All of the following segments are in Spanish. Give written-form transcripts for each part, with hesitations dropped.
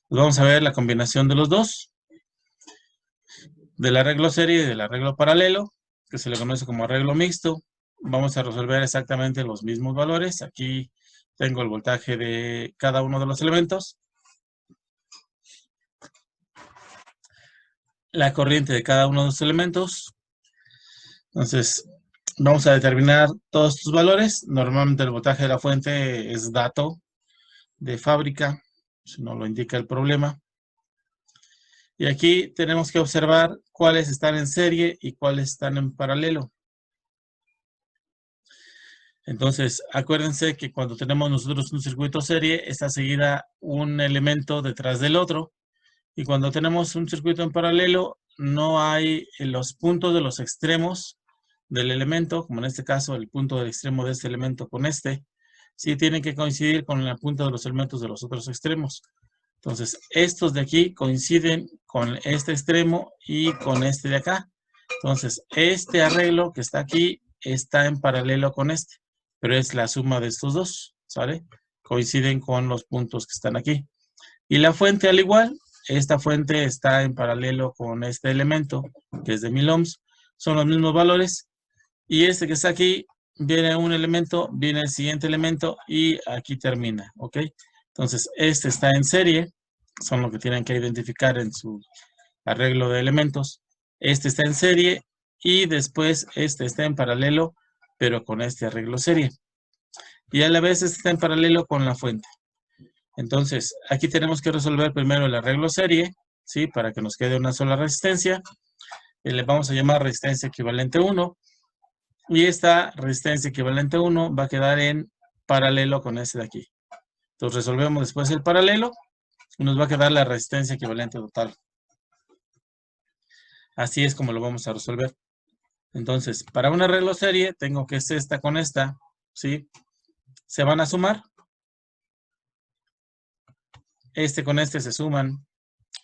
Pues vamos a ver la combinación de los dos, del arreglo serie y del arreglo paralelo, que se le conoce como arreglo mixto. Vamos a resolver exactamente los mismos valores. Aquí tengo el voltaje de cada uno de los elementos, la corriente de cada uno de los elementos. Entonces, vamos a determinar todos estos valores. Normalmente el voltaje de la fuente es dato de fábrica, si no lo indica el problema. Y aquí tenemos que observar cuáles están en serie y cuáles están en paralelo. Entonces, acuérdense que cuando tenemos nosotros un circuito serie, está seguida un elemento detrás del otro. Y cuando tenemos un circuito en paralelo, no hay los puntos de los extremos del elemento, como en este caso el punto del extremo de este elemento con este, sí tienen que coincidir con el punto de los elementos de los otros extremos. Entonces, estos de aquí coinciden con este extremo y con este de acá. Entonces, este arreglo que está aquí está en paralelo con este, pero es la suma de estos dos, ¿sale? Coinciden con los puntos que están aquí. Y la fuente al igual, esta fuente está en paralelo con este elemento, que es de 1000 ohms. Son los mismos valores. Y este que está aquí, viene un elemento, viene el siguiente elemento y aquí termina, ¿ok? Entonces, este está en serie, son lo que tienen que identificar en su arreglo de elementos. Este está en serie y después este está en paralelo, pero con este arreglo serie. Y a la vez este está en paralelo con la fuente. Entonces, aquí tenemos que resolver primero el arreglo serie, ¿sí? Para que nos quede una sola resistencia. Le vamos a llamar resistencia equivalente 1. Y esta resistencia equivalente 1 va a quedar en paralelo con este de aquí. Entonces, resolvemos después el paralelo y nos va a quedar la resistencia equivalente total. Así es como lo vamos a resolver. Entonces, para un arreglo serie, tengo que es esta con esta, ¿sí? Se van a sumar. Este con este se suman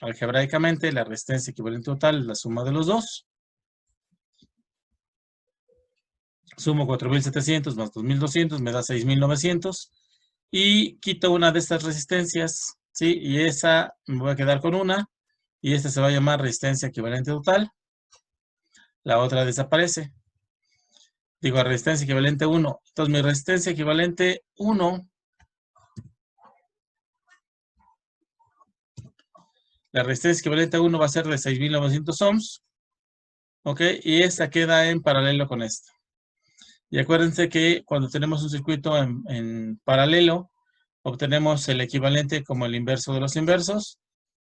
algebraicamente. La resistencia equivalente total es la suma de los dos. Sumo 4700 más 2200, me da 6900. Y quito una de estas resistencias, ¿sí? Y esa me voy a quedar con una. Y esta se va a llamar resistencia equivalente total. La otra desaparece. Digo, resistencia equivalente 1. Entonces, mi resistencia equivalente 1, la resistencia equivalente a 1 va a ser de 6900 ohms. ¿Ok? Y esta queda en paralelo con esta. Y acuérdense que cuando tenemos un circuito en paralelo, obtenemos el equivalente como el inverso de los inversos.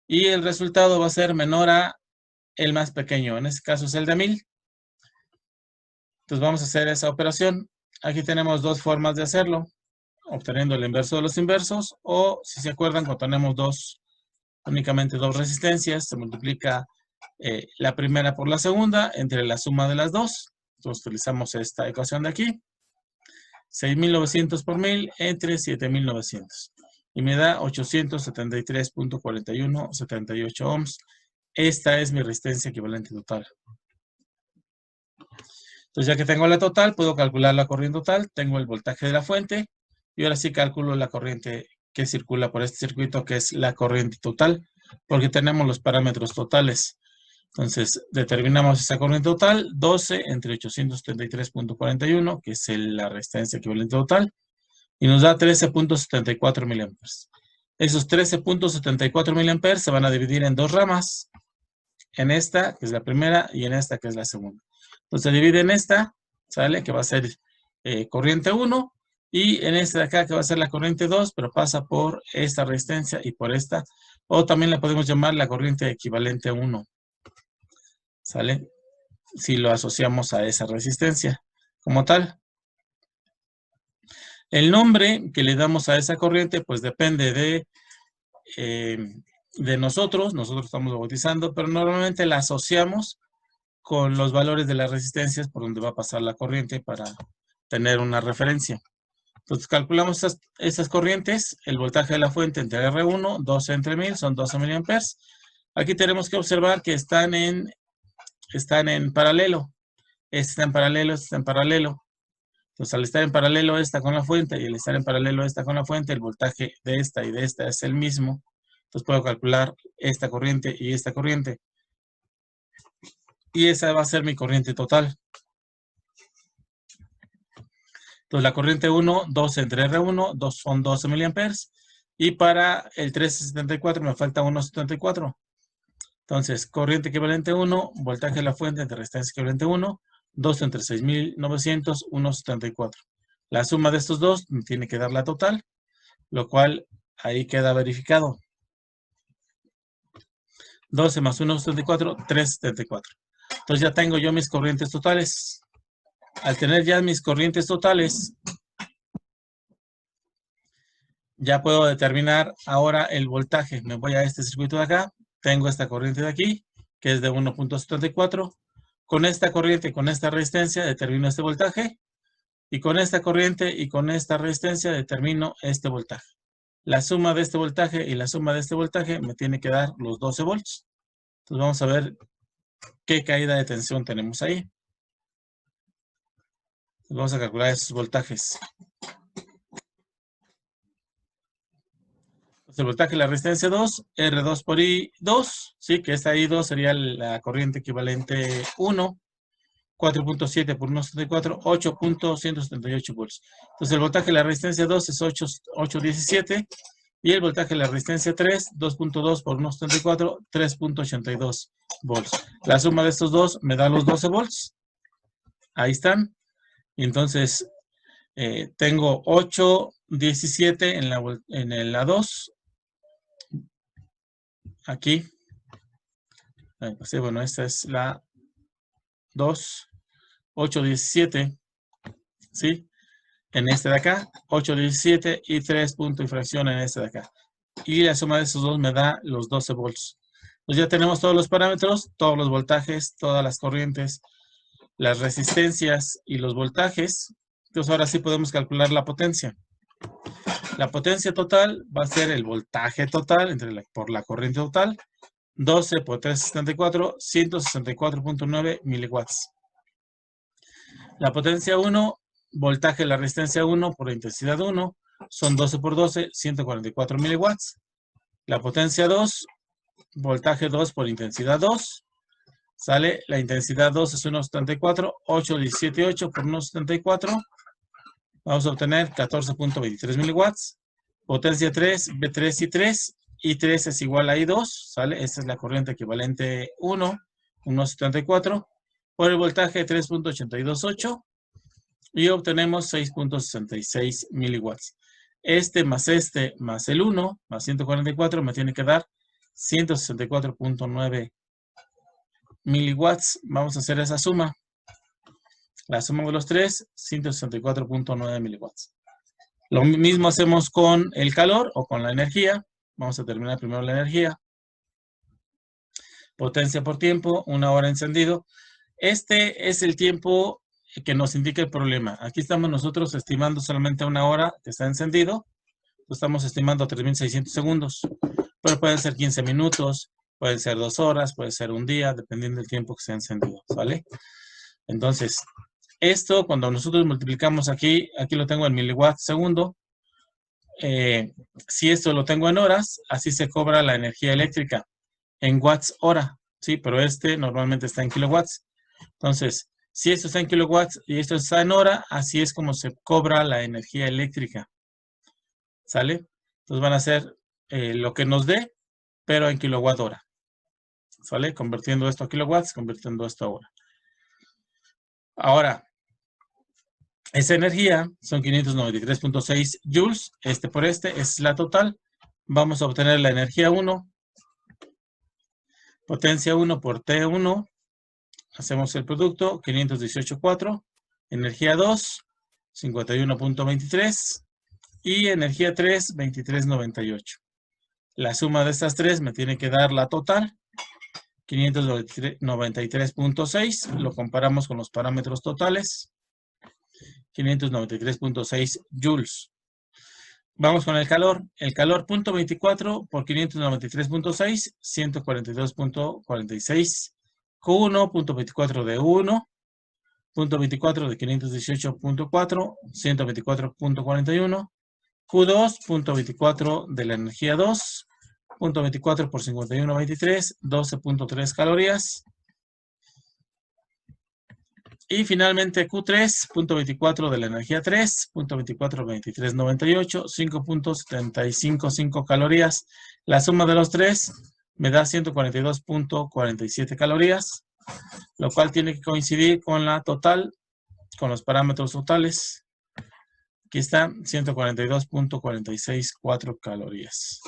Y el resultado va a ser menor a el más pequeño. En este caso es el de 1000. Entonces vamos a hacer esa operación. Aquí tenemos dos formas de hacerlo. Obteniendo el inverso de los inversos. O, si se acuerdan, cuando tenemos únicamente dos resistencias, se multiplica la primera por la segunda entre la suma de las dos. Entonces utilizamos esta ecuación de aquí. 6900 por 1000 entre 7900. Y me da 873.4178 ohms. Esta es mi resistencia equivalente total. Entonces, ya que tengo la total, puedo calcular la corriente total. Tengo el voltaje de la fuente. Y ahora sí calculo la corriente que circula por este circuito, que es la corriente total, porque tenemos los parámetros totales. Entonces, determinamos esa corriente total, 12 entre 873.41, que es la resistencia equivalente total, y nos da 13.74 miliamperes. Esos 13.74 miliamperes se van a dividir en dos ramas, en esta, que es la primera, y en esta, que es la segunda. Entonces, se divide en esta, ¿sale? Que va a ser corriente 1, y en esta de acá, que va a ser la corriente 2, pero pasa por esta resistencia y por esta, o también la podemos llamar la corriente equivalente 1, ¿sale? Si lo asociamos a esa resistencia como tal. El nombre que le damos a esa corriente, pues depende de nosotros estamos bautizando, pero normalmente la asociamos con los valores de las resistencias por donde va a pasar la corriente para tener una referencia. Entonces calculamos esas corrientes, el voltaje de la fuente entre R1, 12 entre 1000, son 12 miliamperes. Aquí tenemos que observar que están en paralelo. Este está en paralelo, este está en paralelo. Entonces, al estar en paralelo esta con la fuente y al estar en paralelo esta con la fuente, el voltaje de esta y de esta es el mismo. Entonces puedo calcular esta corriente y esta corriente. Y esa va a ser mi corriente total. Entonces la corriente 1, 12 entre R1, son 12 miliamperes. Y para el 1374 me falta 1,74. Entonces, corriente equivalente 1, voltaje de la fuente entre resistencia equivalente 1, 2 entre 6.900, 1,74. La suma de estos dos me tiene que dar la total, lo cual ahí queda verificado. 12 más 1,74, 3,74. Entonces ya tengo yo mis corrientes totales. Al tener ya mis corrientes totales, ya puedo determinar ahora el voltaje. Me voy a este circuito de acá. Tengo esta corriente de aquí, que es de 1,74. Con esta corriente y con esta resistencia determino este voltaje. Y con esta corriente y con esta resistencia determino este voltaje. La suma de este voltaje y la suma de este voltaje me tiene que dar los 12 volts. Entonces vamos a ver qué caída de tensión tenemos ahí. Entonces vamos a calcular esos voltajes. Entonces el voltaje de la resistencia 2, R2 por I2, ¿sí? Que esta I2 sería la corriente equivalente 1. 4.7 por 1,74, 8.178 volts. Entonces el voltaje de la resistencia 2 es 8.17 y el voltaje de la resistencia 3, 2.2 por 1,74, 3.82 volts. La suma de estos dos me da los 12 volts. Ahí están. Y entonces tengo 8.17 en la 2. Aquí. Sí, bueno, esta es la 2. 8.17, ¿sí? En este de acá, 8.17 y 3 puntos y fracción en este de acá. Y la suma de esos dos me da los 12 volts. Entonces ya tenemos todos los parámetros, todos los voltajes, todas las corrientes, las resistencias y los voltajes. Entonces ahora sí podemos calcular la potencia. La potencia total va a ser el voltaje total por la corriente total. 12 por 3,74, 164.9 miliwatts. La potencia 1, voltaje de la resistencia 1 por la intensidad 1, son 12 por 12, 144 miliwatts. La potencia 2, voltaje 2 por intensidad 2, sale, la intensidad 2 es 1,74, 8,178 por 1,74, vamos a obtener 14.23 miliwatts. Potencia 3, B3 y 3, I3 es igual a I2, sale, esta es la corriente equivalente 1, 1,74, por el voltaje 3.828, y obtenemos 6.66 miliwatts. Este más el 1, más 144, me tiene que dar 164.9 miliwatts. Vamos a hacer esa suma. La suma de los tres, 164.9 miliwatts. Lo mismo hacemos con el calor o con la energía. Vamos a terminar primero la energía. Potencia por tiempo, 1 hora encendido. Este es el tiempo que nos indica el problema. Aquí estamos nosotros estimando solamente 1 hora que está encendido. Estamos estimando 3.600 segundos. Pero pueden ser 15 minutos, pueden ser 2 horas, puede ser un día, dependiendo del tiempo que se ha encendido, ¿vale? Entonces, esto cuando nosotros multiplicamos aquí lo tengo en miliwatts segundo. Si esto lo tengo en horas, así se cobra la energía eléctrica en watts hora, ¿sí? Pero este normalmente está en kilowatts. Entonces, si esto está en kilowatts y esto está en hora, así es como se cobra la energía eléctrica. ¿Sale? Entonces van a ser lo que nos dé, pero en kilowatt hora. ¿Sale? Convirtiendo esto a kilowatts, convirtiendo esto a hora. Ahora, esa energía son 593.6 joules, por es la total. Vamos a obtener la energía 1, potencia 1 por T1, hacemos el producto, 518.4, energía 2, 51.23 y energía 3, 23.98. La suma de estas tres me tiene que dar la total, 593.6, lo comparamos con los parámetros totales, 593.6 joules. Vamos con el calor. El calor, 0.24 por 593.6, 142.46. Q1, 0.24 de 1, 0.24 de 518.4, 124.41. Q2, 0.24 de la energía 2, .24 por 51.23, 12.3 calorías. Y finalmente Q3, .24 de la energía 3, .24, 23.98, 5.755 calorías. La suma de los tres me da 142.47 calorías, lo cual tiene que coincidir con la total, con los parámetros totales. Aquí está, 142.464 calorías.